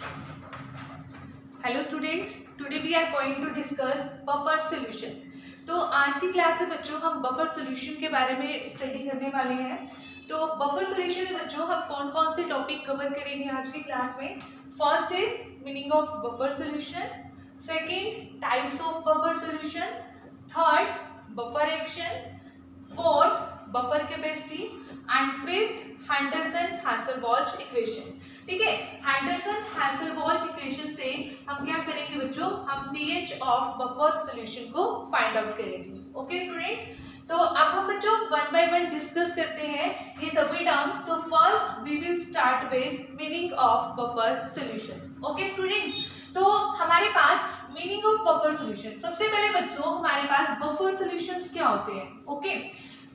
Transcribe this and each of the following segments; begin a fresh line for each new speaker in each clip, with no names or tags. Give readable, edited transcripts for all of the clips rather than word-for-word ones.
Hello students, today we are going to discuss buffer solution. तो आज की class में बच्चों हम बफर सॉल्यूशन के बारे में स्टडी करने वाले हैं। तो बफर सॉल्यूशन में बच्चों हम कौन कौन से टॉपिक कवर करेंगे आज की क्लास में। First is meaning of buffer solution, second types of buffer solution, third buffer action, fourth buffer capacity and fifth Henderson Hasselbalch equation. ठीक है, हेंडरसन-हासलबॉल्च इक्वेशन से हम क्या करेंगे बच्चों, हम pH ऑफ बफर सॉल्यूशन को फाइंड आउट करेंगे। ओके स्टूडेंट्स, तो अब हम बच्चों वन बाय वन डिस्कस करते हैं ये सभी टर्म्स। तो first we will start with meaning of buffer solution. Okay students, तो हमारे पास मीनिंग ऑफ बफर सॉल्यूशन, सबसे पहले बच्चों हमारे पास बफर सॉल्यूशंस क्या होते हैं। ओके,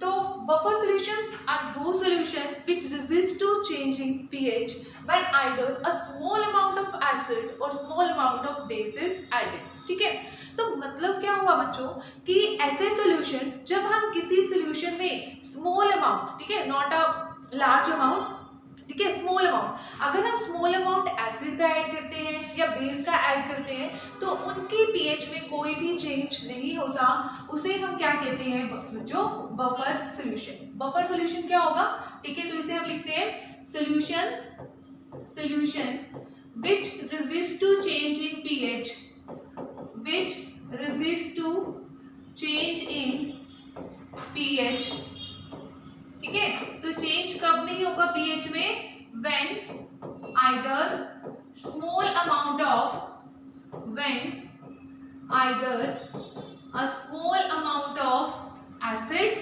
तो buffer solutions are those solutions which resist to changing pH when either a small amount of acid or small amount of base is added। ठीक है, तो मतलब क्या हुआ बच्चों कि ऐसे सॉल्यूशन जब हम किसी सॉल्यूशन में स्मॉल अमाउंट, ठीक है, नॉट अ लार्ज अमाउंट, ठीक है, स्मॉल अमाउंट, अगर हम स्मॉल अमाउंट एसिड का ऐड करते हैं या बेस का ऐड करते हैं तो उनकी पीएच में कोई भी चेंज नहीं होता, उसे हम क्या कहते हैं जो बफर सॉल्यूशन। बफर सॉल्यूशन क्या होगा, ठीक है, तो इसे हम लिखते हैं solution which resist to change in pH, which resist to change in pH. ठीक है, तो चेंज कब नहीं होगा पीएच में, when either small amount of acid,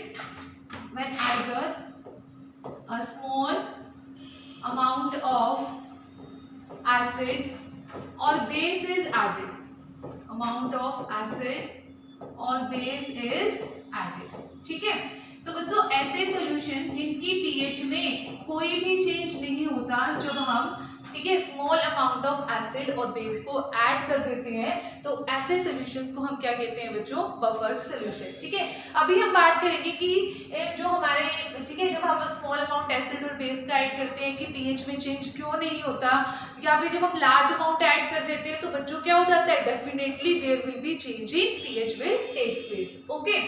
when either a small amount of acid or base is added, amount of acid or base is added। ठीक है, तो बच्चों ऐसे सॉल्यूशन जिनकी पीएच में कोई भी चेंज नहीं होता, जब हम, ठीक है, स्मॉल अमाउंट ऑफ एसिड और बेस को ऐड कर देते हैं तो ऐसे सॉल्यूशंस को हम क्या कहते हैं बच्चों, बफर सॉल्यूशन। ठीक है, अभी हम बात करेंगे कि जो हमारे, ठीक है, जब हम स्मॉल अमाउंट एसिड और बेस का ऐड करते हैं कि पीएच में चेंज क्यों नहीं होता, या फिर जब हम लार्ज अमाउंट ऐड कर देते हैं तो बच्चों क्या हो जाता है, definitely there will be change in pH will takes place. Okay,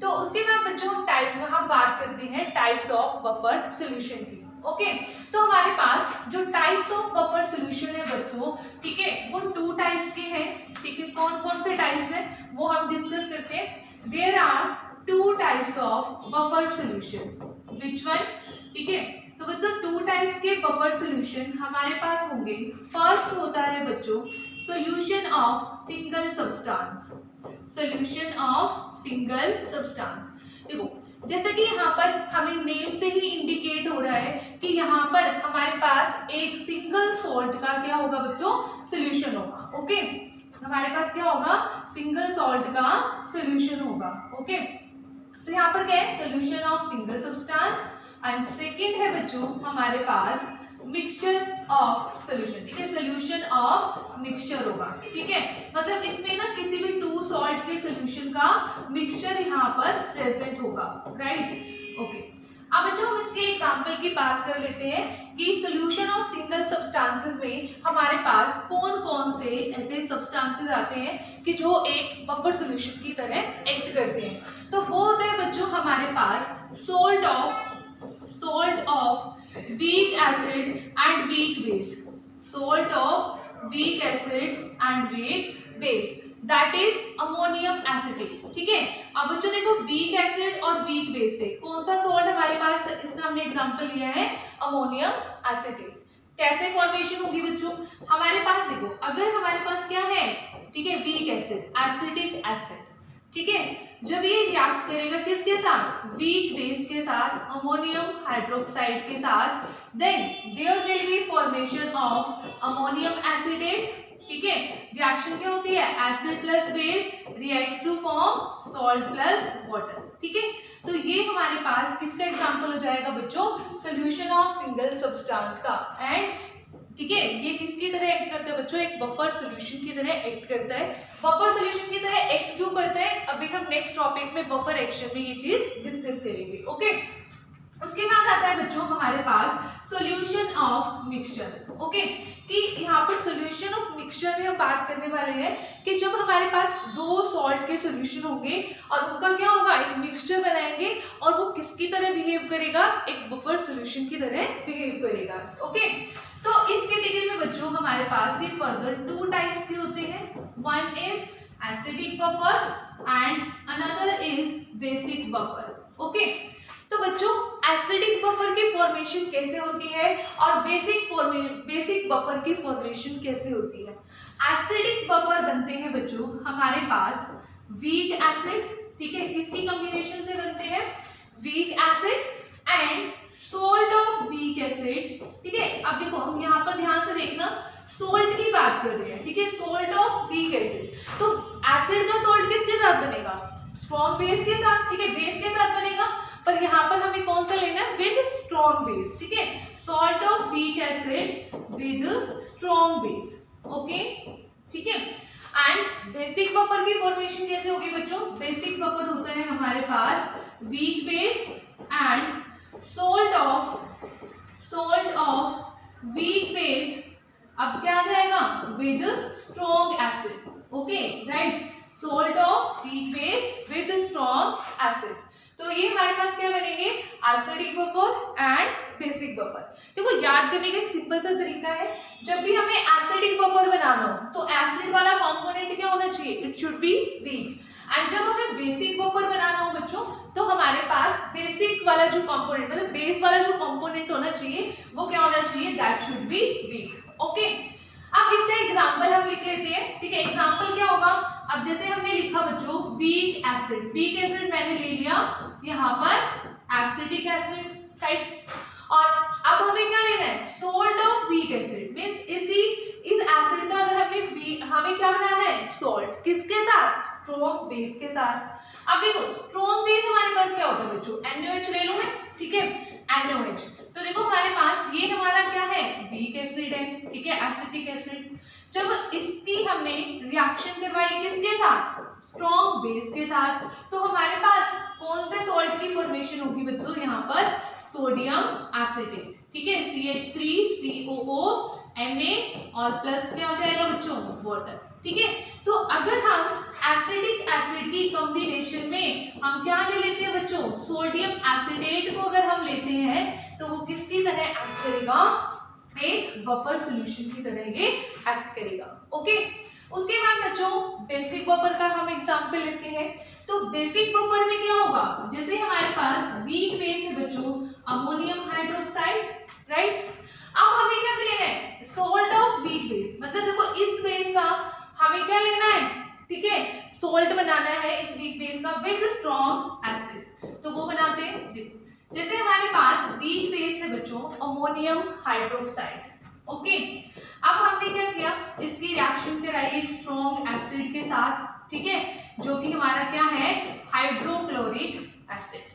तो उसके बाद बच्चों हम बात करते हैं टाइप्स ऑफ बफर सॉल्यूशन की। ओके, तो हमारे पास जो टाइप्स ऑफ बफर सॉल्यूशन है बच्चों, ठीक है, वो टू टाइप्स के हैं। ठीक है, कौन कौन से टाइप्स हैं वो हम डिस्कस करते हैं। There are two types of buffer solution, which one. ठीक है, तो बच्चों टू टाइप्स के बफर सॉल्यूशन हमारे पास होंगे। फर्स्ट होता है बच्चों solution of single substance, solution of single substance. देखो जैसे कि यहाँ पर हमें नेम से ही इंडिकेट हो रहा है कि यहाँ पर हमारे पास एक सिंगल सॉल्ट का क्या होगा बच्चों, सॉल्यूशन होगा। ओके, हमारे पास क्या होगा, सिंगल सॉल्ट का सॉल्यूशन होगा। ओके, तो यहाँ पर क्या है, solution of single substance. And second है बच्चों हमारे पास मिक्सचर ऑफ सॉल्यूशन। ठीक है, सॉल्यूशन ऑफ मिक्सचर होगा। ठीक है, मतलब इसमें ना किसी भी टू सॉल्ट के सॉल्यूशन का मिक्सचर यहाँ पर प्रेजेंट होगा, राइट। ओके, अब बच्चों हम इसके एग्जांपल की बात कर लेते हैं कि सॉल्यूशन ऑफ सिंगल सब्सटेंसेस में हमारे पास कौन कौन से ऐसे सब्सटेंसेस आते हैं कि जो एक बफर सॉल्यूशन की तरह एक्ट करते हैं। तो वो होते हैं बच्चों हमारे पास salt of weak acid and weak base, salt of weak acid and weak base, that is ammonium acetate। ठीक है, अब बच्चों देखो weak acid और weak base से कौन सा सॉल्ट हमारे पास, इसका हमने एग्जांपल लिया है अमोनियम एसिटेट। कैसे फॉर्मेशन होगी बच्चों, हमारे पास देखो अगर हमारे पास क्या है, ठीक है, वीक एसिड, एसिटिक एसिड, ठीक है, जब ये रिएक्ट करेगा किसके साथ, वीक बेस के साथ, अमोनियम हाइड्रोक्साइड के साथ, then there will be formation of ammonium acetate. ठीक है, रिएक्शन क्या होती है, acid plus base reacts to form salt plus water. ठीक है, तो ये हमारे पास किसका एग्जांपल हो जाएगा बच्चों, सॉल्यूशन ऑफ सिंगल सब्सटेंस का। एंड ठीक है, ये किसकी तरह एक्ट करता है बच्चों, एक बफर सॉल्यूशन की तरह एक्ट करता है। बफर सॉल्यूशन की तरह एक्ट क्यों करता है, अभी हम नेक्स्ट टॉपिक में बफर एक्शन में ये चीज डिस्कस करेंगे। ओके, उसके बाद आता है बच्चों हमारे पास solution solution of mixture. Okay, कि यहाँ पर सॉल्यूशन ऑफ मिक्सचर में हम बात करने वाले हैं कि जब हमारे पास दो सॉल्ट के सॉल्यूशन होंगे और उनका क्या होगा, एक मिक्सचर बनाएंगे और वो किसकी तरह बिहेव करेगा, एक बफर सॉल्यूशन की तरह बिहेव करेगा। ओके, तो इस कैटेगरी में बच्चों हमारे पास ये फर्दर टू टाइप्स के होते हैं, one is acidic buffer and another is basic buffer. Okay, तो बच्चों एसिडिक बफर की फॉर्मेशन कैसे होती है और बेसिक बफर की फॉर्मेशन कैसे होती है। एसिडिक बफर बनते हैं बच्चों हमारे पास वीक एसिड, ठीक है, किसकी कॉम्बिनेशन से बनते हैं, weak acid and salt of weak acid. ठीक है, अब देखो हम यहाँ पर ध्यान से देखना, सोल्ट की बात कर रहे हैं, ठीक है, सोल्ट ऑफ वीक एसिड। तो एसिड का सोल्ट किसके साथ बनेगा, स्ट्रॉन्ग बेस के साथ, ठीक है, बेस के साथ बनेगा, पर यहाँ पर हमें कौन सा लेना है, विद स्ट्रॉन्ग बेस। ठीक है, salt of weak acid with strong base. Okay, ठीक है, एंड बेसिक बफर की फॉर्मेशन कैसे होगी बच्चों, बेसिक बफर होता है हमारे पास weak base and salt of weak base, अब क्या आ जाएगा, with strong acid. Okay, right, salt of weak base with strong acid. तो ये हमारे पास क्या बनेंगे, acidic buffer and basic buffer. देखो याद करने का एक सिंपल सा तरीका है, जब भी हमें एसिडिक बफर बनाना हो तो एसिड वाला कंपोनेंट क्या होना चाहिए, it should be weak, and जब हमें बेसिक बफर बनाना हो बच्चों तो हमारे पास बेसिक वाला जो कंपोनेंट, मतलब बेस वाला जो कंपोनेंट होना चाहिए वो क्या होना चाहिए, that should be weak. Okay, अब इसका एग्जांपल हम लिख लेते हैं। ठीक है, एग्जांपल क्या होगा, अब जैसे हमने लिखा बच्चों वीक एसिड, वीक एसिड मैंने ले लिया यहाँ पर एसिडिक एसिड, राइट, और अब हमें क्या लेना है, salt of weak acid, means इस एसिड का अगर हमें क्या बनाना है, सोल्ट, किसके साथ, स्ट्रॉन्ग बेस के साथ। अब देखो स्ट्रॉन्ग बेस हमारे पास क्या होता है बच्चों, NaOH ले लो मैं, ठीक है, NaOH। तो देखो हमारे पास ये हमारा क्या है, वीक एसिड है, ठीक है, एसिटिक एसिड। जब इसकी हमने रिएक्शन करवाई किसके साथ, स्ट्रॉन्ग बेस के साथ, तो हमारे पास कौन से सॉल्ट की फॉर्मेशन होगी बच्चों, यहाँ पर सोडियम एसिटेट, ठीक है, CH3COO Na और प्लस क्या हो जाएगा बच्चों, वाटर। ठीक है, तो अगर हम एसिडिक एसिड की कॉम्बिनेशन में हम क्या ले लेते हैं बच्चों, सोडियम एसिडेट को अगर हम लेते हैं तो वो किसकी तरह एक्ट करेगा, एक बफर सॉल्यूशन की तरह ये एक्ट करेगा। ओके, उसके बाद बच्चों बेसिक बफर का हम एग्जांपल लेते हैं। तो बेसिक बफर में क्या होगा, जैसे हमारे पास वीक बेस है बच्चों अमोनियम हाइड्रोक्साइड, राइट, अब हमें क्या लेना है, सोल्ट ऑफ वीक बेस, मतलब देखो इस बेस का हमें क्या लेना है, ठीक है, सोल्ट बनाना है इस वीक बेस का विद स्ट्रॉन्ग एसिड, तो वो बनाते हैं। देखो जैसे हमारे पास वीक बेस है बच्चों अमोनियम हाइड्रोक्साइड। ओके, अब हमने क्या किया, इसकी रिएक्शन कराई स्ट्रॉन्ग एसिड के साथ, ठीक है, जो कि हमारा क्या है, हाइड्रोक्लोरिक एसिड।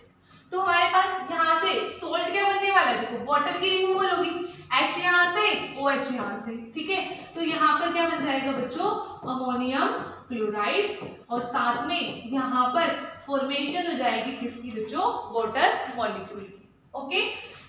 तो हमारे पास यहाँ से सोल्ट क्या बनने वाला है, देखो वाटर की रिमूवल होगी, H यहाँ से OH यहाँ से, ठीक है, तो यहाँ पर क्या बन जाएगा बच्चों, अमोनियम क्लोराइड, और साथ में यहाँ पर फॉर्मेशन हो जाएगी किसकी बच्चों, वाटर मॉलिक्यूल की। ओके,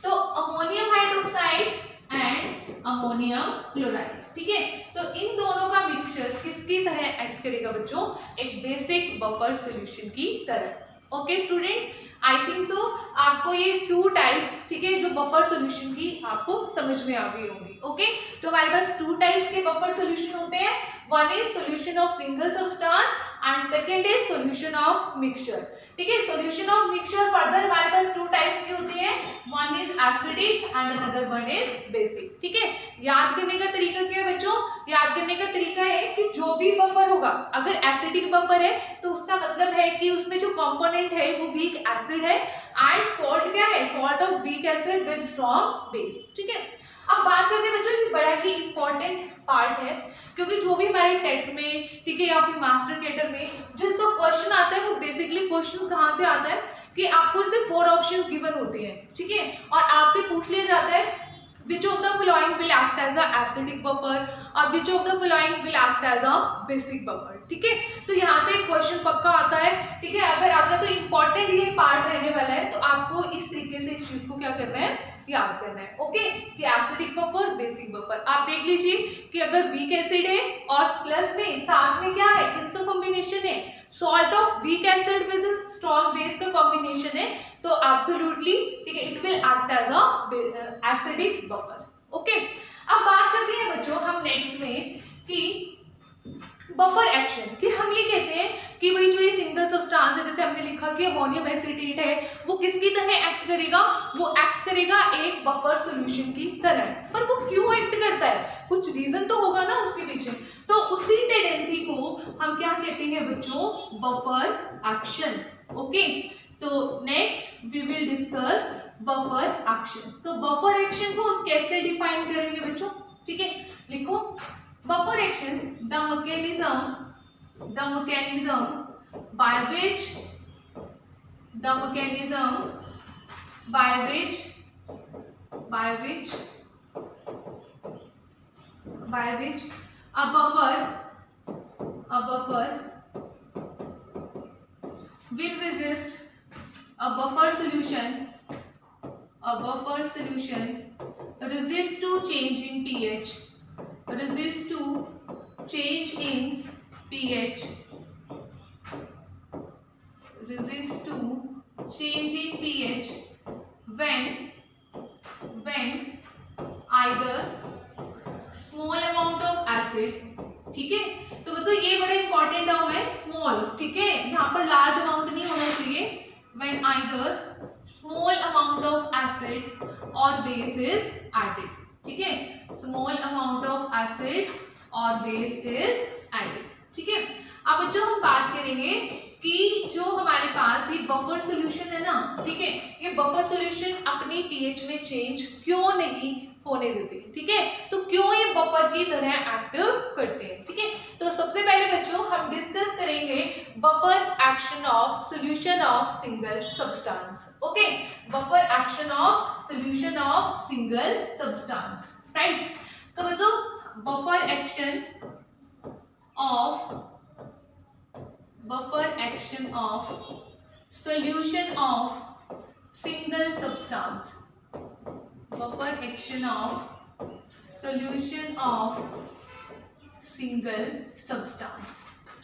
तो ammonium hydroxide and ammonium chloride, ठीक है, तो इन दोनों का मिक्सचर किसकी तरह एक्ट करेगा बच्चों, एक बेसिक बफर सॉल्यूशन की तरह। ओके स्टूडेंट्स, आई थिंक सो आपको ये टू टाइप्स, ठीक है, जो बफर सॉल्यूशन की आपको समझ में आ गई होंगी। ओके, तो हमारे पास टू टाइप्स के बफर सॉल्यूशन होते हैं, one is solution of single substance and second is solution of mixture. ठीक है, सॉल्यूशन ऑफ मिक्सचर फर्दर हमारे पास टू टाइप्स की होती है, one is acidic and another one is basic. ठीक है, याद करने का तरीका क्या है बच्चों, याद करने का तरीका है कि जो भी बफर होगा, अगर एसिडिक बफर है तो उसका मतलब है कि उसमें जो कंपोनेंट है वो वीक एसिड है, एंड सॉल्ट क्या है, salt of weak acid with strong base. ठीक है, अब बात करते हैं बच्चों, ये बड़ा ही इंपॉर्टेंट पार्ट है, क्योंकि जो भी हमारे टेट में, ठीक है, या फिर मास्टर कैडर में जिसका क्वेश्चन आता है वो बेसिकली क्वेश्चन कहाँ से आता है कि आपको सिर्फ 4 ऑप्शंस गिवन होते हैं, ठीक है, और आपसे पूछ लिया जाता है which of the following will act as a acidic buffer और which of the following will act as a basic buffer। ठीक है, तो यहाँ से क्वेश्चन पक्का आता है, ठीक है, अगर आता है तो इम्पोर्टेंट ये पार्ट रहने वाला है, तो आपको इस तरीके से इस चीज को क्या करना है, याद करना है। ओके, कि एसिडिक बफर, बेसिक बफर। आप देख लीजिए कि अगर वीक एसिड है और प्लस में साथ में क्या है, किसका कॉम्बिनेशन है, salt of weak acid with strong base का कॉम्बिनेशन है, तो एब्सोल्युटली ठीक है, it will act as a acidic buffer. Okay, अब बात करते हैं बच्चों हम नेक्स्ट में कि बफर एक्शन, कि हम ये कहते हैं कि भाई जो ये सिंगल सब्सटेंस है, जैसे हमने लिखा कि अमोनियम एसीटेट है, वो किसकी तरह एक्ट करेगा, वो एक्ट करेगा एक बफर सॉल्यूशन की तरह। पर वो क्यों एक्ट करता है, कुछ रीजन तो होगा ना उसके पीछे, तो उसी टेंडेंसी को हम क्या कहते हैं बच्चों, बफर एक्शन। ओके, तो next we will discuss buffer action. तो बफर एक्शन को हम कैसे डिफाइन करेंगे बच्चों, ठीक है, लिखो buffer action, the mechanism by which a buffer will resist a buffer solution resist to change in pH, resist to change in pH, resist to change in pH when either small amount of acid, ठीक है, तो बच्चों ये बड़ा important term है small, ठीक है, यहाँ पर लार्ज अमाउंट नहीं होना चाहिए, when either small amount of acid or base is added, ठीक है, स्मॉल अमाउंट ऑफ एसिड और बेस इज एडेड, ठीक है। अब बच्चों हम बात करेंगे कि जो हमारे पास ये बफर सॉल्यूशन है ना, ठीक है, ये बफर सॉल्यूशन अपनी पीएच में चेंज क्यों नहीं होने देते, ठीक है, तो क्यों ये बफर की तरह एक्ट करते हैं, ठीक है। तो सबसे पहले बच्चों हम डिस्कस करेंगे buffer action of solution of single substance. Okay, buffer action of solution of single substance, right. तो बच्चों buffer action of solution of single substance, buffer action of solution of single substance,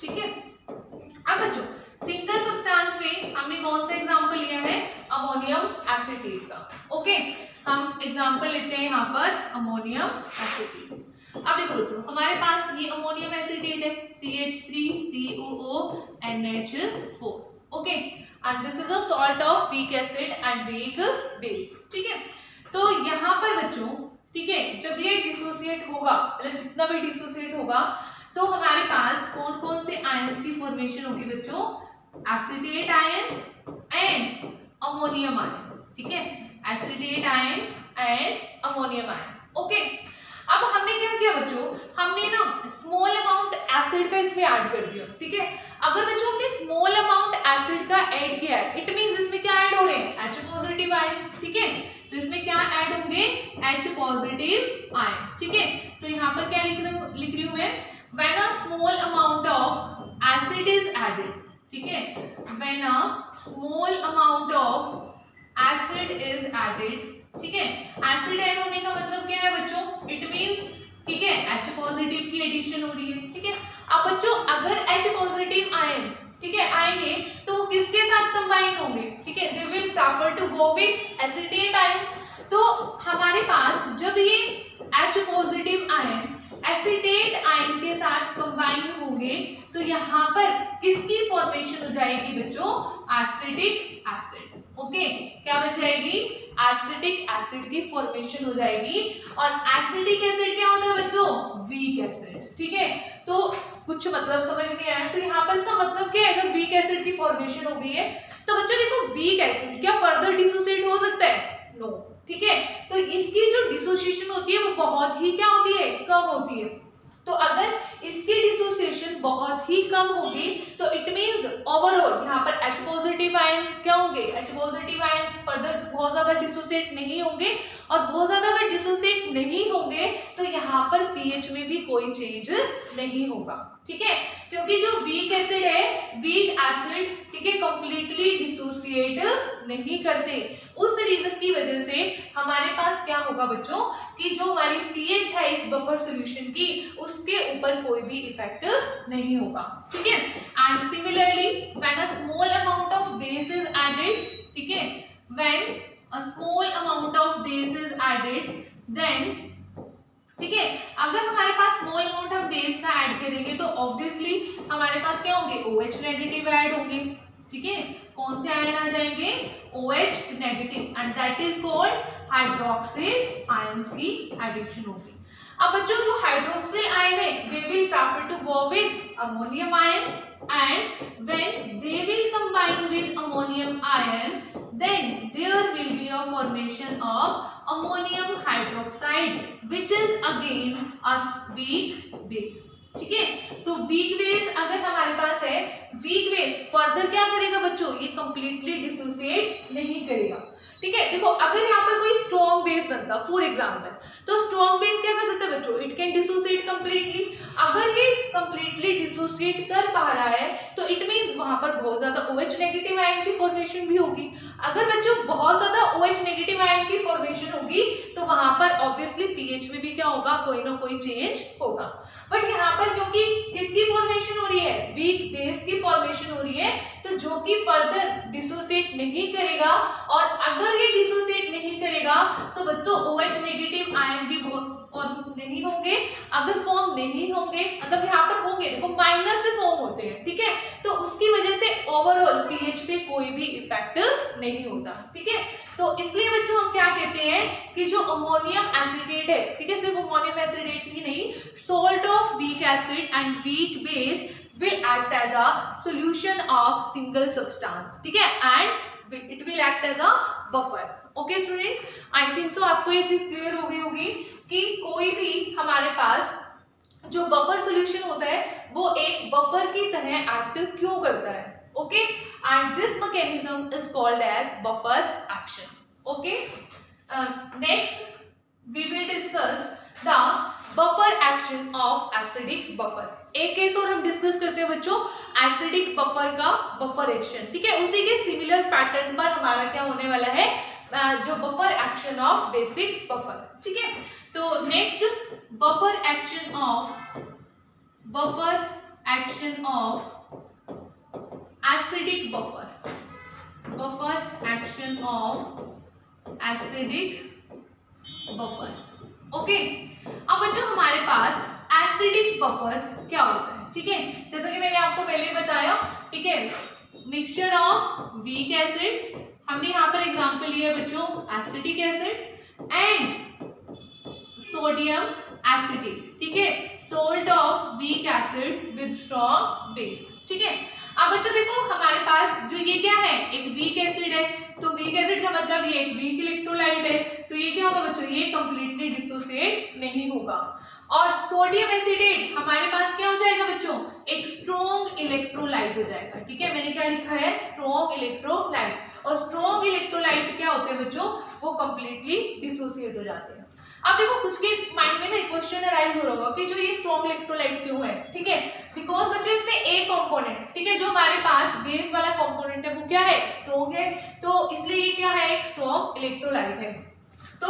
ठीक है। अब बच्चों single substance में हमने कौन सा एग्जांपल लिया है, अमोनियम एसीटेट का। ओके, हम एग्जांपल लेते हैं यहाँ पर अमोनियम एसीटेट। अब देखो बच्चों हमारे पास ये अमोनियम एसीटेट है, CH3COO NH4, okay, and this is a salt of weak acid and weak base, ठीक है। तो यहाँ पर बच्चों, ठीक है, जब ये डिसोसिएट होगा, मतलब जितना भी डिसोसिएट होगा, तो हमारे पास कौन कौन से आयंस की फॉर्मेशन होगी बच्चों, acetate ion and ammonium ion, ठीक है, acetate ion and ammonium ion. Okay, अब हमने क्या किया बच्चों, हमने ना स्मॉल अमाउंट एसिड का इसमें ऐड कर दिया, ठीक है। अगर बच्चों हमने स्मॉल अमाउंट एसिड का ऐड किया है, इट मींस इसमें क्या ऐड हो रहे हैं, H पॉजिटिव आयन, ठीक है, तो इसमें क्या ऐड होंगे, H पॉजिटिव आयन, ठीक है। तो यहाँ पर क्या लिख रही हूं मैं, when a small amount of acid is added, ठीक है, when a small amount of acid is added, ठीक है, एसिड ऐड होने का मतलब क्या है बच्चों, इट मींस, ठीक है, H पॉजिटिव की एडिशन हो रही है, ठीक है। अब बच्चों अगर H पॉजिटिव आयन, ठीक है, आएंगे तो वो किसके साथ कंबाइन होंगे, ठीक है, they will prefer to go with acetate ion. तो हमारे पास जब ये H positive ion acetate ion के साथ कंबाइन होंगे, तो यहाँ पर किसकी फॉर्मेशन हो जाएगी बच्चों, एसिडिक एसिड। ओके, क्या बन जाएगी, एसिडिक एसिड की फॉर्मेशन हो जाएगी। और एसिडिक एसिड क्या होता है बच्चों, वीक एसिड, ठीक है। तो कुछ मतलब समझ नहीं आया, तो यहाँ पर इसका मतलब क्या है, अगर वीक एसिड की फॉर्मेशन हो गई है, तो बच्चों देखो वीक एसिड क्या फर्दर डिसोसिएट हो सकता है, नो, ठीक है। तो इसकी जो डिसोसिएशन होती है वो बहुत ही क्या होती है, कम होती है। तो अगर इसकी डिसोसिएशन बहुत ही कम होगी, तो इट मींस ओवरऑल यहाँ पर H पॉजिटिव आयन क्या होंगे, H पॉजिटिव आयन फर्दर बहुत ज्यादा डिसोसिएट नहीं होंगे, और बहुत ज्यादा अगर डिसोसिएट नहीं होंगे तो यहाँ पर पीएच में भी कोई चेंज नहीं होगा, ठीक है, क्योंकि जो वीक एसिड है, वीक एसिड, ठीक है, कंप्लीटली डिसोसिएट नहीं करते। उस रीजन की वजह से हमारे होगा बच्चों कि जो हमारी पीएच है इस बफर सॉल्यूशन की उसके ऊपर कोई भी इफेक्ट नहीं होगा, ठीक है। And similarly when a small amount of base is added, ठीक है, when a small amount of base is added then, ठीक है, अगर हमारे पास स्मॉल अमाउंट ऑफ बेस का ऐड करेंगे तो ऑब्वियसली हमारे पास क्या होंगे, OH नेगेटिव ऐड होंगे, ठीक है। कौन से आयन आ जाएंगे, OH negative, and that is called hydroxyl ions की एडिशन होगी। अब बच्चों जो हाइड्रोक्सिल आयन है they will prefer to go with ammonium ion, and when they will combine with ammonium ion then there will be a formation of ammonium hydroxide which is again a weak base, ठीक है। तो weak base अगर हमारे पास है, weak base further क्या करेगा बच्चों, ये कंप्लीटली डिसोसिएट नहीं करेगा, ठीक है। देखो अगर यहाँ पर कोई स्ट्रॉन्ग बेस बनता फॉर एग्जांपल, तो स्ट्रॉन्ग बेस क्या कर सकता है बच्चों, इट कैन डिसोसिएट कंप्लीटली। अगर ये कंप्लीटली डिसोसिएट कर पा रहा है तो इट मींस वहां पर बहुत ज्यादा OH नेगेटिव आयन की फॉर्मेशन भी होगी। अगर बच्चों बहुत ज्यादा OH नेगेटिव आयन की फॉर्मेशन होगी तो वहां पर ऑब्वियसली पीएच में भी क्या होगा, कोई ना कोई चेंज होगा। बट यहाँ पर क्योंकि किसकी फॉर्मेशन हो रही है, वीक बेस की फॉर्मेशन हो रही है, तो जो कि फर्दर डिसोसिएट नहीं करेगा, और अगर ये डिसोसिएट नहीं करेगा तो बच्चों OH नेगेटिव आयन भी और नहीं होंगे। अगर फॉर्म नहीं होंगे मतलब यहाँ पर होंगे, देखो माइनर से फॉर्म होते हैं, ठीक है, तो उसकी वजह से ओवरऑल पीएच पे कोई भी इफेक्ट नहीं होता, ठीक है। तो इसलिए बच्चों हम क्या कहते हैं कि जो अमोनियम एसिडेट है, ठीक है, सिर्फ अमोनियम एसिडेट ही नहीं, salt of weak acid and weak base will act as a solution of single substance, ठीक है, and it will act as a buffer. Okay students, I think so आपको ये चीज क्लियर हो गई होगी कि कोई भी हमारे पास जो बफर सॉल्यूशन होता है वो एक बफर की तरह एक्ट क्यों करता है, okay, and this mechanism is called as buffer action, okay. Next we will discuss the buffer action of acidic buffer. एक केस और हम डिस्कस करते हैं बच्चों एसिडिक बफर का बफर एक्शन, ठीक है, उसी के सिमिलर पैटर्न पर हमारा क्या होने वाला है, जो buffer action of basic buffer, ठीक है। तो next buffer action of acidic buffer, buffer action of acidic buffer, okay. अब बच्चों हमारे पास एसिडिक बफर क्या होता है, ठीक है, जैसा कि मैंने आपको पहले ही बताया, ठीक है, मिक्सचर ऑफ वीक एसिड, हमने यहाँ पर एग्जांपल लिया बच्चों acetic acid and sodium acetate, ठीक है, salt of weak acid with strong base, ठीक है। अब बच्चों देखो हमारे पास जो ये क्या है, एक वीक एसिड है, तो वीक एसिड का मतलब ये एक वीक इलेक्ट्रोलाइट है, तो ये क्या होगा बच्चों, ये कंप्लीटली डिसोसिएट नहीं होगा। और सोडियम एसिडेट हमारे पास क्या हो जाएगा बच्चों, एक स्ट्रॉन्ग इलेक्ट्रोलाइट हो जाएगा, ठीक है, मैंने क्या लिखा है, स्ट्रॉन्ग इलेक्ट्रोलाइट, और स्ट्रॉन्ग इलेक्ट्रोलाइट क्या होते हैं बच्चों, वो कंप्लीटली डिसोसिएट हो जाते हैं। अब देखो कुछ के माइंड में ना क्वेश्चन अराइज हो रहा होगा कि जो ये स्ट्रॉन्ग इलेक्ट्रोलाइट क्यों है, ठीक है, बिकॉज बच्चों इसमें एक कंपोनेंट, ठीक है, जो हमारे पास बेस वाला कंपोनेंट है वो क्या है, स्ट्रॉन्ग है, तो इसलिए ये क्या है, एक स्ट्रॉन्ग इलेक्ट्रोलाइट है। तो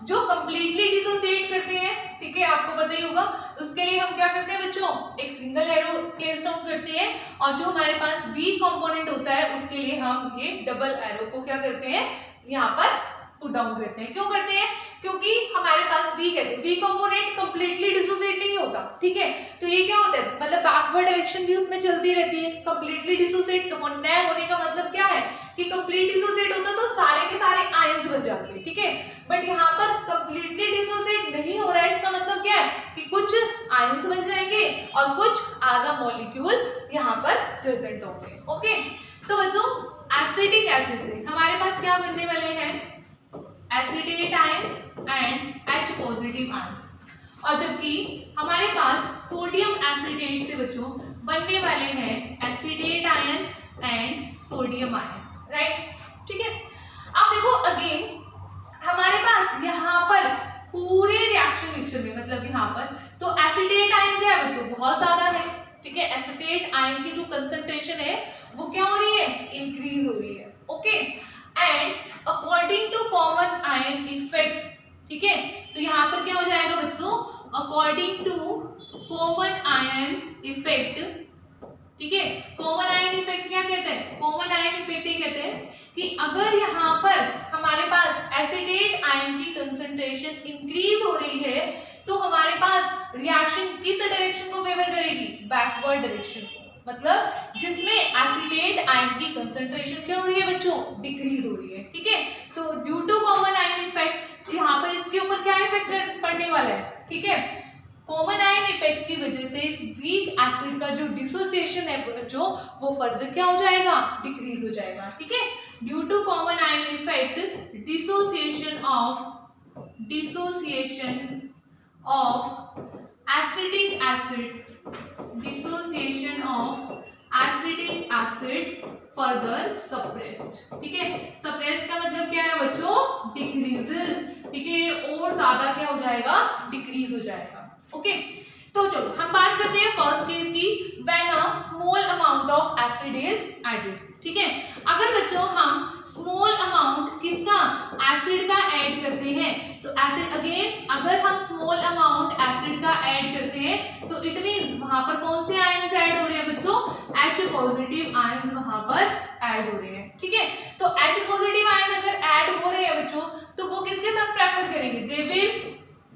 जो कंप्लीटली डिसोसिएट करते हैं, ठीक है, आपको पता ही होगा, उसके लिए हम क्या करते हैं बच्चों, एक सिंगल एरो प्लेस डाउन करते हैं, और जो हमारे पास वीक कंपोनेंट होता है उसके लिए हम ये डबल एरो को क्या करते हैं, यहाँ पर पुट डाउन करते हैं। क्यों करते हैं, क्योंकि हमारे पास weak acid, weak component completely dissociate नहीं होता, ठीक है, तो ये क्या होता है, मतलब बैकवर्ड डायरेक्शन भी उसमें चलती रहती है। कंप्लीटली डिसोसिएट होने का मतलब क्या है कि कंप्लीट डिसोसिएट होता तो सारे के सारे आयंस बन जाते हैं, ठीक है, बट यहाँ पर कंप्लीटली डिसोसिएट नहीं हो रहा है, इसका मतलब क्या है कि कुछ आयंस बन जाएंगे और कुछ एज अ मॉलिक्यूल यहाँ पर प्रेजेंट होंगे, ओके। तो बच्चों एसिडिक एसिड से हमारे पास क्या बनने वाले हैं, acetate ion and H positive ions, और जबकि हमारे पास सोडियम एसिडेट से बच्चों बनने वाले हैं acetate ion and sodium ion, right, ठीक है। अब देखो अगेन हमारे पास यहाँ पर पूरे रिएक्शन मिक्सचर में, मतलब यहाँ पर तो एसिडेट आयन क्या है बच्चों, बहुत ज्यादा है, ठीक है, एसिडेट आयन की जो कंसंट्रेशन है वो क्या हो रही है, इंक्रीज हो रही है, okay, and according to common ion effect, ठीक ठीक है। तो यहाँ पर क्या हो जाएगा बच्चों, according to common ion effect, ठीक है। कॉमन आयन इफेक्ट क्या कहते हैं, कॉमन आयन इफेक्ट ये कहते हैं कि अगर यहाँ पर हमारे पास एसिडेट आयन की कंसंट्रेशन इंक्रीज हो रही है तो हमारे पास रिएक्शन किस डायरेक्शन को फेवर करेगी, बैकवर्ड डायरेक्शन को, मतलब जिसमें एसिडेट आयन की कंसंट्रेशन क्या हो रही है बच्चों, डिक्रीज हो रही है, ठीक है। तो due to common ion effect यहाँ पर इसके ऊपर क्या इफेक्ट पड़ने वाला है, ठीक है। कॉमन आयन इफेक्ट की वजह से इस वीक एसिड का जो डिसोसिएशन है बच्चों वो फर्दर क्या हो जाएगा, डिक्रीज हो जाएगा, ठीक है। Due to common ion effect dissociation of acidic acid further suppressed, ठीक है। सप्रेस का मतलब क्या है बच्चों, डिक्रीजेस, ठीक है, और ज्यादा क्या हो जाएगा, डिक्रीज हो जाएगा, ओके। तो चलो हम बात करते हैं फर्स्ट केस की, when a small amount of acid is added, ठीक है। अगर बच्चों हम स्मॉल अमाउंट किसका, एसिड का ऐड करते हैं, तो एसिड अगेन अगर हम स्मॉल अमाउंट एसिड का ऐड करते हैं तो इट मींस वहां पर कौन से आयंस ऐड हो रहे हैं बच्चों, H पॉजिटिव आयंस वहां पर ऐड हो रहे हैं, ठीक है। तो H पॉजिटिव आयन अगर ऐड हो रहे हैं बच्चों तो वो किसके साथ प्रेफर करेंगे, दे विल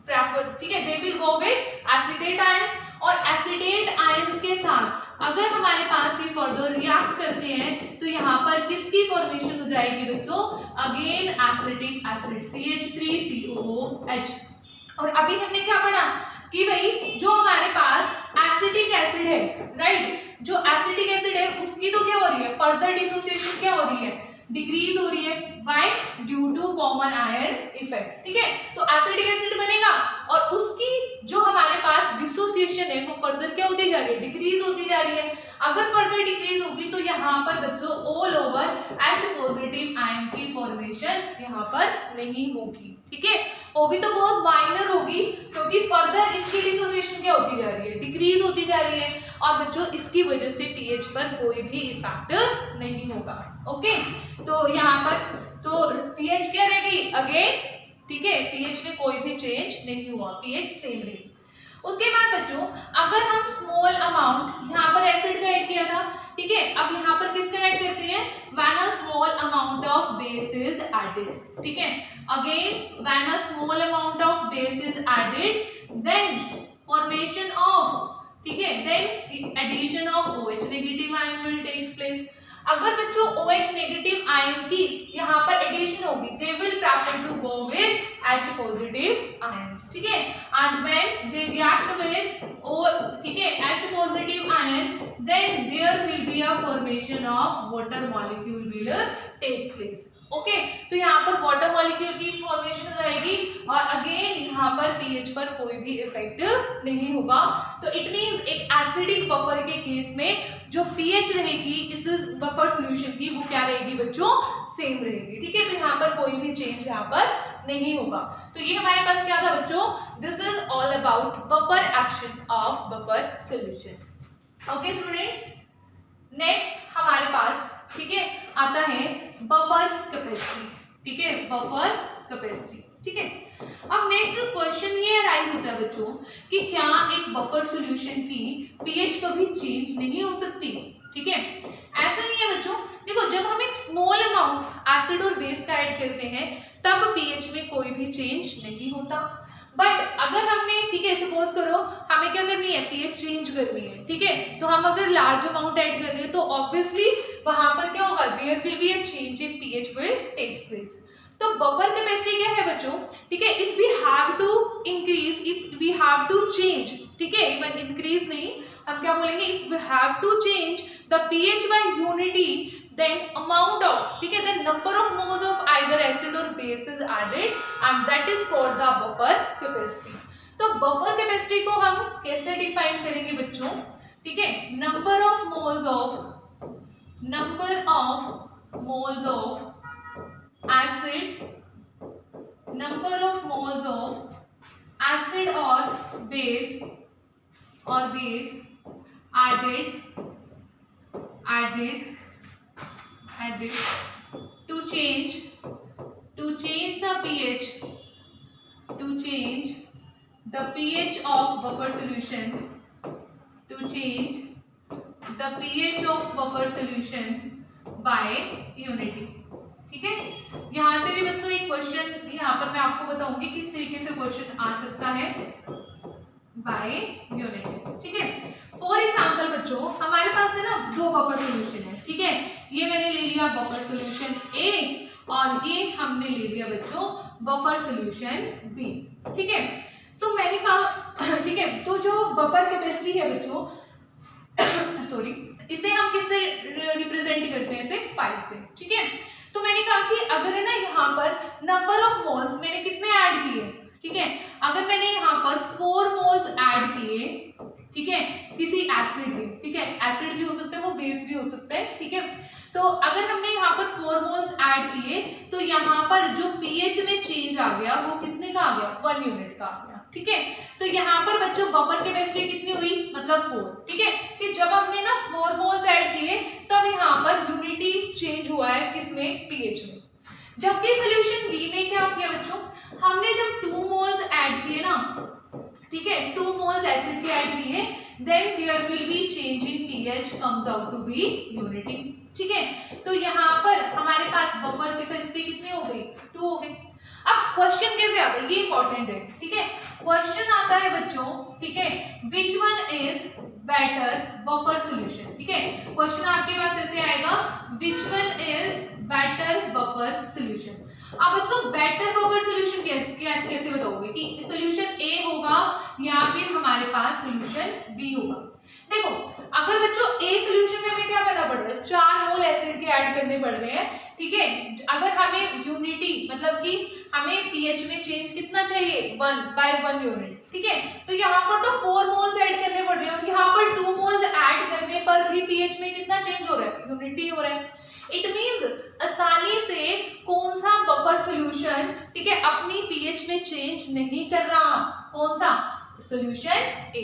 प्रेफर, ठीक है, they will go with acetate ion, और एसिडेट आयंस के साथ अगर हमारे पास ये फर्दर रिएक्ट करते हैं तो यहाँ पर किसकी फॉर्मेशन हो जाएगी बच्चों, अगेन एसिडिक एसिड CH3COOH। और अभी हमने क्या पढ़ा कि भाई जो हमारे पास एसिडिक एसिड है, राइट, जो एसिडिक एसिड है उसकी तो क्या हो रही है, फर्दर डिसोसिएशन क्या हो रही है, डिक्रीज हो रही है, why, due to common ion effect, ठीक है। तो एसिडिक एसिड बनेगा और उसकी जो हमारे पास डिसोसिएशन है वो फर्दर क्या होती जा रही है, डिक्रीज होती जा रही है। अगर फर्दर डिक्रीज होगी तो यहाँ पर बच्चों all over H positive ion की फॉर्मेशन यहाँ पर नहीं होगी, ठीक है। होगी तो बहुत माइनर होगी क्योंकि फर्दर इसकी डिसोसिएशन क्या होती जा रही है, डिक्रीज होती जा रही है, और बच्चों इसकी वजह से पीएच पर कोई भी इफेक्ट नहीं होगा, ओके। तो यहाँ पर तो पीएच क्या रहेगी अगेन, ठीक है, पीएच में कोई भी चेंज नहीं हुआ, पीएच सेम रहेगी। उसके बाद बच्चों अगर हम स्मॉल अमाउंट यहाँ पर एसिड का ऐड किया था, ठीक है, अब यहाँ पर किसका ऐड करते हैं, when a small amount of base is added, ठीक है। Again when a small amount of base is added then formation of, ठीक है, then addition of OH negative ion will takes place. अगर बच्चों OH नेगेटिव आयन की यहाँ पर addition होगी they will prefer to go with H positive ions, ठीक है, and when they react with O, ठीक है, H positive ion then there will be a formation of water molecule will takes place, okay. तो यहाँ पर water molecule की formation हो जाएगी और अगेन यहाँ पर पीएच पर कोई भी इफेक्ट नहीं होगा। तो इट मींस एक एसिडिक बफर के केस में जो पीएच रहेगी इस बफर सॉल्यूशन की वो क्या रहेगी बच्चों, सेम रहेगी, ठीक है। तो यहाँ पर कोई भी चेंज यहाँ पर नहीं होगा। तो ये हमारे पास क्या था बच्चों, this is all about buffer action of buffer solution, okay students. Next हमारे पास, ठीक है, आता है बफर कैपेसिटी, ठीक है, बफर कैपेसिटी, ठीक है। अब नेक्स्ट क्वेश्चन ये अराइज होता है बच्चों कि क्या एक बफर सॉल्यूशन की पीएच कभी चेंज नहीं हो सकती, ठीक है। ऐसा नहीं है बच्चों, देखो जब हम एक स्मॉल अमाउंट एसिड और बेस का ऐड करते हैं तब पीएच में कोई भी चेंज नहीं होता, बट अगर हमने, ठीक है, सपोज करो हमें क्या करनी है, पीएच चेंज करनी है, ठीक है, तो हम अगर लार्ज अमाउंट ऐड कर रहे हैं तो ऑब्वियसली वहां पर क्या होगा, there will be a change in pH will takes place. तो बफर कैपेसिटी क्या है बच्चों, ठीक है, if we have to increase, if we have to change, ठीक है, इवन इंक्रीज नहीं, हम क्या बोलेंगे, if we have to change the pH by unity then amount of, ठीक है, the number of moles of either acid or base is added and that is called the buffer capacity। तो buffer capacity को हम कैसे define करेंगे बच्चों, ठीक है, number of moles of acid, number of moles of acid or base added to change the pH pH of buffer solution, to change the pH of buffer solution by unity। ठीक है, यहां से भी बच्चों एक क्वेश्चन यहाँ पर मैं आपको बताऊंगी किस तरीके से क्वेश्चन आ सकता है बाय यूनिटी। ठीक है, फॉर एग्जांपल बच्चों हमारे पास है ना दो बफर सॉल्यूशन है। ठीक है, ये मैंने ले लिया बफर सॉल्यूशन ए और ये हमने ले लिया बच्चों बफर सॉल्यूशन बी। ठीक है, तो मैंने कहा ठीक है, तो जो बफर कैपेसिटी है बच्चों सॉरी, इसे हम किससे रिप्रेजेंट करते हैं, इसे 5 से। ठीक है, तो मैंने कहा कि अगर है ना यहाँ पर नंबर ऑफ मोल्स मैंने कितने ऐड किए, ठीक है, अगर मैंने यहाँ पर 4 मोल्स ऐड किए, ठीक है, किसी एसिड के, ठीक है, एसिड भी हो सकता है वो बेस भी हो सकता है। ठीक है, तो अगर हमने यहाँ पर 4 मोल्स ऐड किए तो यहाँ पर जो पीएच में चेंज आ गया वो कितने का आ गया, 1 यूनिट का आ गया। ठीक है, तो यहाँ पर बच्चों बफर कैपेसिटी कितनी हुई, मतलब 4। ठीक है, कि जब हमने ना 4 मोल्स ऐड किए तब यहाँ पर यूनिटी चेंज हुआ है किसमें, पीएच में। जबकि सॉल्यूशन बी में क्या किया बच्चों, हमने जब 2 मोल्स ऐड किए ना, ठीक है, 2 मोल्स एसिड के ऐड किए, then there will be change in pH comes out to be unity. ठीक है, तो यहाँ पर हमारे पास बफर कैपेसिटी कितनी हो गई, 2 हो गई। अब क्वेश्चन कैसे आता है, ये इंपॉर्टेंट है। ठीक है, क्वेश्चन आता है बच्चों, ठीक है, which one is better buffer solution. ठीक है, क्वेश्चन आपके पास ऐसे आएगा, which one is better buffer solution. अब बच्चों बेटर बफर सॉल्यूशन कैसे बताओगे कि सॉल्यूशन ए होगा या फिर हमारे पास सॉल्यूशन बी होगा। देखो, अगर बच्चों ए सॉल्यूशन में हमें क्या करना पड़ रहा है, 4 मोल एसिड के ऐड करने पड़ रहे हैं। ठीक है, अगर हमें यूनिटी मतलब कि हमें पीएच में चेंज कितना चाहिए, 1 यूनिट। ठीक है, तो यहाँ पर तो 4 मोल्स ऐड करने पड़ रहे हैं, यहाँ पर 2 मोल्स ऐड करने पर भी पीएच में कितना चेंज हो रहा है, यूनिटी हो रहा है। इट मींस आसानी से कौन सा बफर सॉल्यूशन, ठीक है, अपनी पीएच में चेंज नहीं कर रहा, कौन सा, सॉल्यूशन ए।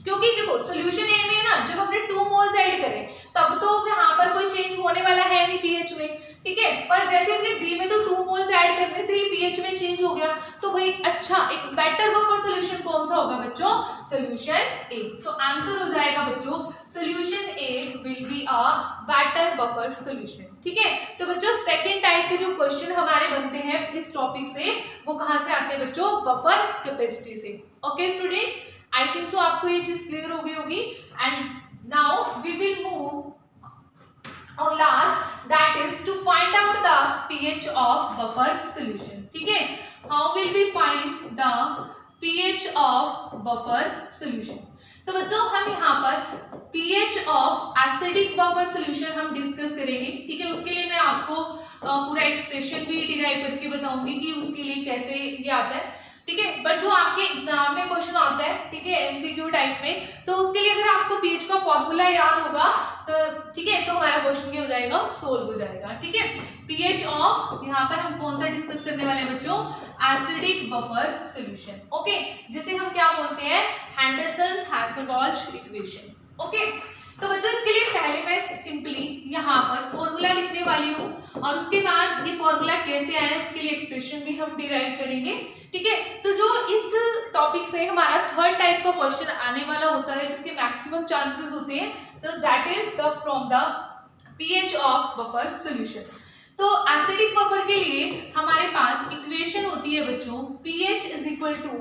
क्योंकि देखो सॉल्यूशन ए में ना जब हमने 2 मोल्स ऐड करें तब तो यहाँ पर कोई चेंज होने वाला है नहीं पीएच में। ठीक है, पर जैसे हमने बी में तो 2 मोल्स ऐड करने से ही पीएच में चेंज हो गया, तो भाई अच्छा एक बेटर बफर सॉल्यूशन कौन सा होगा बच्चों, सॉल्यूशन ए। तो आंसर हो जाएगा बच्चों solution A will be a better buffer solution. ठीक है, तो बच्चों सेकंड टाइप के जो क्वेश्चन हमारे बनते हैं इस टॉपिक से वो कहां से आते हैं बच्चों, बफर कैपेसिटी से। Okay student, I think so आपको ये चीज क्लियर हो गई होगी। And now we will move on last, that is to find out the pH of buffer solution. ठीक है, how will we find the pH of buffer solution? तो बच्चों हम यहाँ पर pH of acidic buffer solution हम discuss करेंगे। ठीक है, उसके लिए मैं आपको पूरा एक्सप्रेशन भी डिराइव करके बताऊंगी कि उसके लिए कैसे ये आता है। ठीक है, बट जो आपके एग्जाम में क्वेश्चन आता है, ठीक है, एमसीक्यू टाइप में, तो उसके लिए अगर आपको पीएच का फॉर्मूला याद होगा तो ठीक है, तो हमारा क्वेश्चन क्या हो जाएगा, सोल्व हो जाएगा। ठीक है, पीएच ऑफ, यहाँ पर हम कौन सा डिस्कस करने वाले हैं बच्चों, एसिडिक बफर सॉल्यूशन। ओके, जिसे हम क्या बोलते हैं, हेंडरसन-हैसेलबॉच इक्वेशन। ओके, तो बच्चों इसके लिए पहले मैं सिंपली यहाँ पर फॉर्मूला लिखने वाली हूँ और उसके बाद ये फॉर्मूला कैसे आया उसके लिए एक्सप्रेशन भी हम डिराइव करेंगे। ठीक है, तो जो इस टॉपिक से हमारा थर्ड टाइप का क्वेश्चन आने वाला होता है जिसके मैक्सिमम चांसेस होते हैं, तो that is the from the pH of buffer solution. तो एसिडिक बफर के लिए हमारे पास इक्वेशन होती है बच्चों, pH is equal to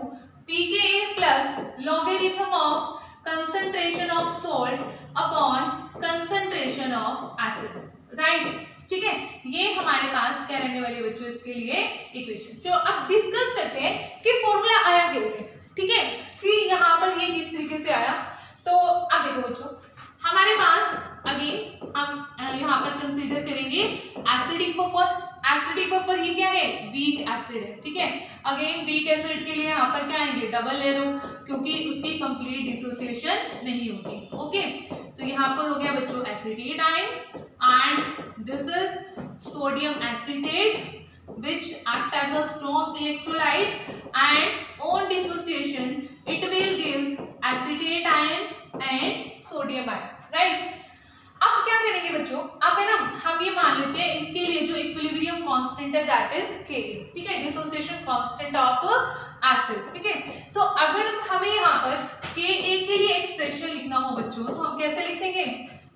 pKa plus logarithm of concentration of salt upon concentration of acid. Right, ठीक है, ये हमारे पास क्या रहने वाली है बच्चों इसके लिए इक्वेशन। जो अब डिस्कस करते हैं कि फॉर्मूला आया कैसे। ठीक है, कि यहाँ पर ये किस तरीके से आया, तो अब देखो बच्चों हमारे पास अगेन हम यहाँ पर कंसीडर करेंगे एसिडिक बफर। एसिडिक बफर ये क्या है, वीक एसिड है। ठीक है, अगेन वीक एसिड के लिए यहाँ पर क्या आएंगे, डबल एरो, क्योंकि उसकी कंप्लीट डिसोसिएशन नहीं होती। ओके, तो यहाँ पर हो गया बच्चों acetate ion and this is sodium acetate which act as a strong electrolyte and on dissociation it will gives acetate ion and sodium ion, right? अब क्या करेंगे बच्चों, अब है ना हम ये मान लेते हैं इसके लिए जो इक्विलिब्रियम कांस्टेंट है दैट इज Ka। ठीक है, डिसोसिएशन कांस्टेंट ऑफ एसिड। ठीक है, तो अगर हमें यहाँ पर Ka के लिए एक्सप्रेशन लिखना हो बच्चों तो हम कैसे लिखेंगे,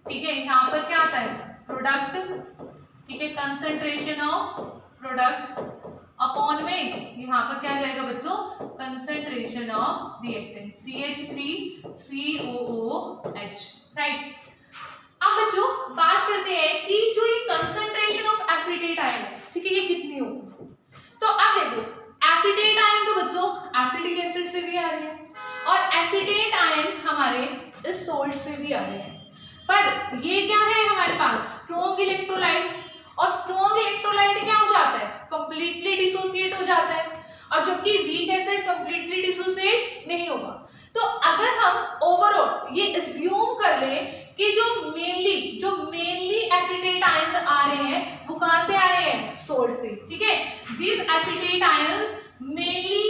ठीक है, यहाँ पर क्या आता है प्रोडक्ट, ठीक है, कंसंट्रेशन ऑफ प्रोडक्ट अपॉन में यहाँ पर क्या जाएगा बच्चों concentration of reactant CH3COOH, right. अब बच्चों बात करते हैं कि जो ये कंसंट्रेशन ऑफ एसीटेट आयन है, ठीक है, ये कितनी हो। तो अब देखो एसीटेट आयन तो बच्चों एसिटिक एसिड से भी आ रहे हैं और एसीटेट आयन हमारे इस सोल्ट से भी आ रहे हैं, पर ये क्या है हमारे पास स्ट्रॉन्ग इलेक्ट्रोलाइट, और स्ट्रॉन्ग इलेक्ट्रोलाइट क्या हो जाता है कंप्लीटली डिसोसिएट हो जाता है, और जबकि वीक एसिड कंप्लीटली डिसोसिएट नहीं होगा। तो अगर हम ओवरऑल ये अज्यूम कर लें कि जो मेनली एसीटेट आयंस आ रहे हैं वो कहां से आ रहे हैं सोल्ट से, ठीक है, this acetate ions mainly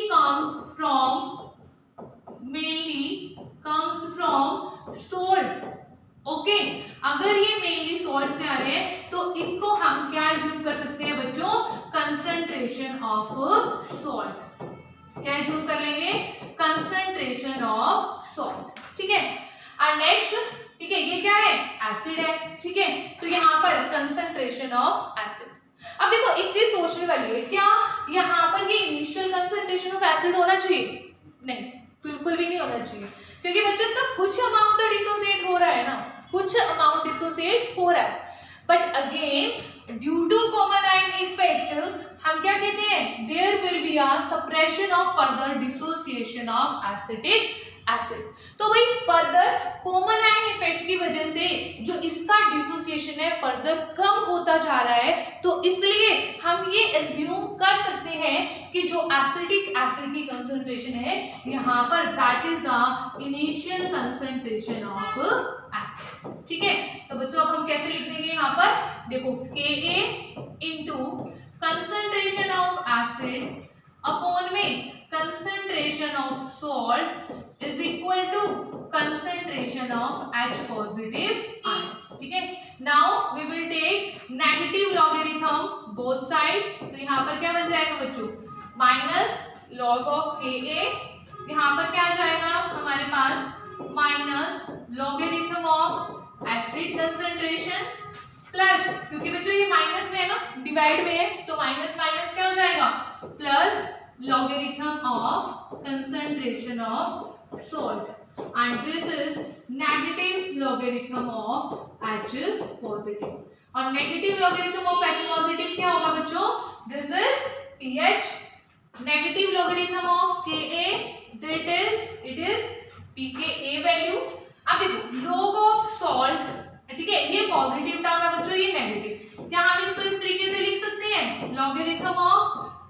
comes from salt, okay. अगर ये मेनली सॉल्ट से आ रहे हैं तो इसको हम क्या अज्यूम कर सकते हैं बच्चों कंसंट्रेशन ऑफ सॉल्ट, क्या अज्यूम कर लेंगे कंसंट्रेशन ऑफ सॉल्ट, ठीक है। और नेक्स्ट, ठीक है, ये क्या है एसिड है, ठीक है, तो यहाँ पर कंसंट्रेशन ऑफ एसिड। अब देखो एक चीज सोचने वाली है, क्या यहाँ पर ये इनिशियल कंसंट्रेशन ऑफ एसिड होना चाहिए, नहीं बिल्कुल भी नहीं होना चाहिए, क्योंकि बच्चों इसका कुछ अमाउंट तो डिसोसिएट हो रहा है ना, कुछ अमाउंट डिसोसिएट हो रहा है, but again due to common ion effect हम क्या कहते हैं there will be a suppression of further dissociation of acetic acid. तो भाई फर्दर कॉमन आयन इफेक्ट की वजह से जो इसका डिसोसिएशन है फर्दर कम होता जा रहा है, तो इसलिए हम ये अज्यूम कर सकते हैं कि जो एसिटिक एसिड की कंसंट्रेशन है यहाँ पर that is the initial concentration of acid, ठीक है। तो बच्चों अब हम कैसे लिख देंगे यहाँ पर देखो Ka into concentration of acid upon में concentration of salt is equal to concentration of H positive ion, ठीक है। Now we will take negative logarithm both side, तो यहाँ पर क्या बन जाएगा बच्चों माइनस log of Ka, यहाँ पर क्या आ जाएगा हमारे पास minus logarithm of acid concentration plus, क्योंकि बच्चों ये माइनस में है ना डिवाइड में है, तो माइनस माइनस क्या हो जाएगा plus logarithm of concentration of salt, and this is negative logarithm of H positive, और negative logarithm of H positive क्या होगा बच्चों this is pH, negative logarithm of Ka that is it is pKa value। अब देखो log of salt, ठीक है, ये positive term है बच्चों, ये नेगेटिव, क्या हम इसको इस तरीके से लिख सकते हैं लॉगरिथम ऑफ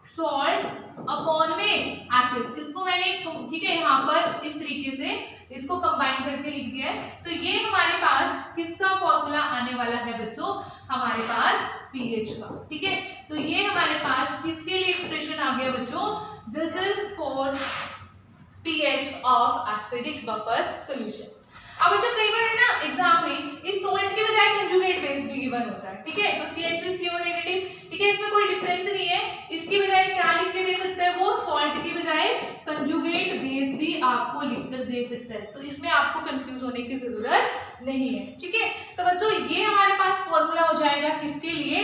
सॉल्ट अपॉन में एसिड, इसको मैंने ठीक है यहाँ पर इस तरीके से इसको कंबाइन करके लिख दिया है। तो ये हमारे पास किसका फॉर्मूला आने वाला है बच्चों हमारे पास पीएच का, ठीक है। तो ये हमारे पास किसके लिए एक्सप्रेशन आ गया बच्चों this is for pH of acidic buffer solution. अब बच्चों कई बार है ना एग्जाम में इस सॉल्ट के बजाय कंजुगेट बेस भी गिवन होता है, ठीक है, तो CH3CO नेगेटिव, ठीक है, इसमें कोई डिफरेंस नहीं है, इसकी बजाय क्या लिख के दे सकता है वो सॉल्ट की बजाय कंजुगेट बेस भी आपको लिखकर दे सकता है, तो इसमें आपको कंफ्यूज होने की जरूरत नहीं है, ठीक है। तो बच्चों ये हमारे पास फॉर्मूला हो जाएगा किसके लिए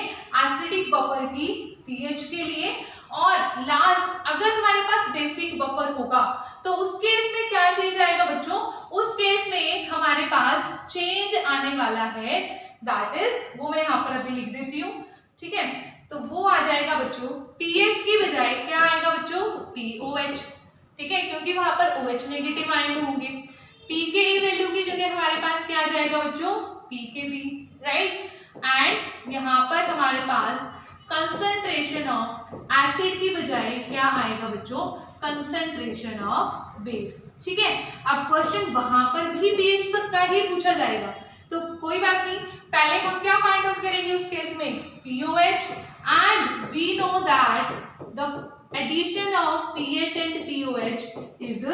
एसिडिक बफर की पीएच के लिए, और लास्ट अगर हमारे पास बेसिक बफर होगा तो उस केस में क्या चेंज आएगा बच्चों, उस केस में हमारे पास चेंज आने वाला है दैट इज वो मैं यहाँ पर अभी लिख देती हूँ, ठीक है। तो वो आ जाएगा बच्चों पीएच की बजाय क्या आएगा बच्चों पीओएच, ठीक है, क्योंकि वहां पर OH नेगेटिव आयन होंगे। पीके वैल्यू की जगह हमारे पास क्या आ जाएगा बच्चों पीकेबी, राइट, एंड यहाँ पर हमारे पास कंसंट्रेशन ऑफ एसिड की बजाय क्या आएगा बच्चों कंसंट्रेशन ऑफ बेस, ठीक है। अब क्वेश्चन वहां पर भी पीएच तक का ही पूछा जाएगा, तो कोई बात नहीं, पहले हम क्या फाइंड आउट करेंगे उस केस में pOH, and we know that the addition of pH and pOH is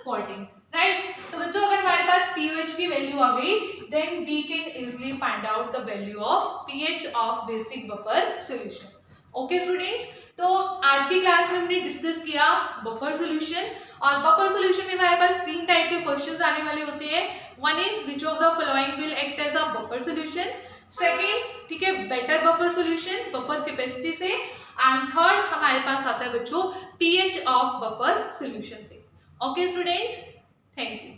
14, right. तो बच्चों अगर हमारे पास पीओएच की वैल्यू आ गई then we can easily find out the value of pH of basic buffer solution. Okay students, तो आज की क्लास में हमने डिस्कस किया बफर सोल्यूशन, और बफर सोल्यूशन में हमारे पास 3 टाइप के क्वेश्चंस आने वाले होते हैं. One is which of the following will act as a buffer solution, second ठीक है better buffer solution buffer capacity से, एंड थर्ड हमारे पास आता है बच्चों पीएच ऑफ बफर सोल्यूशन से. Okay students, thank you.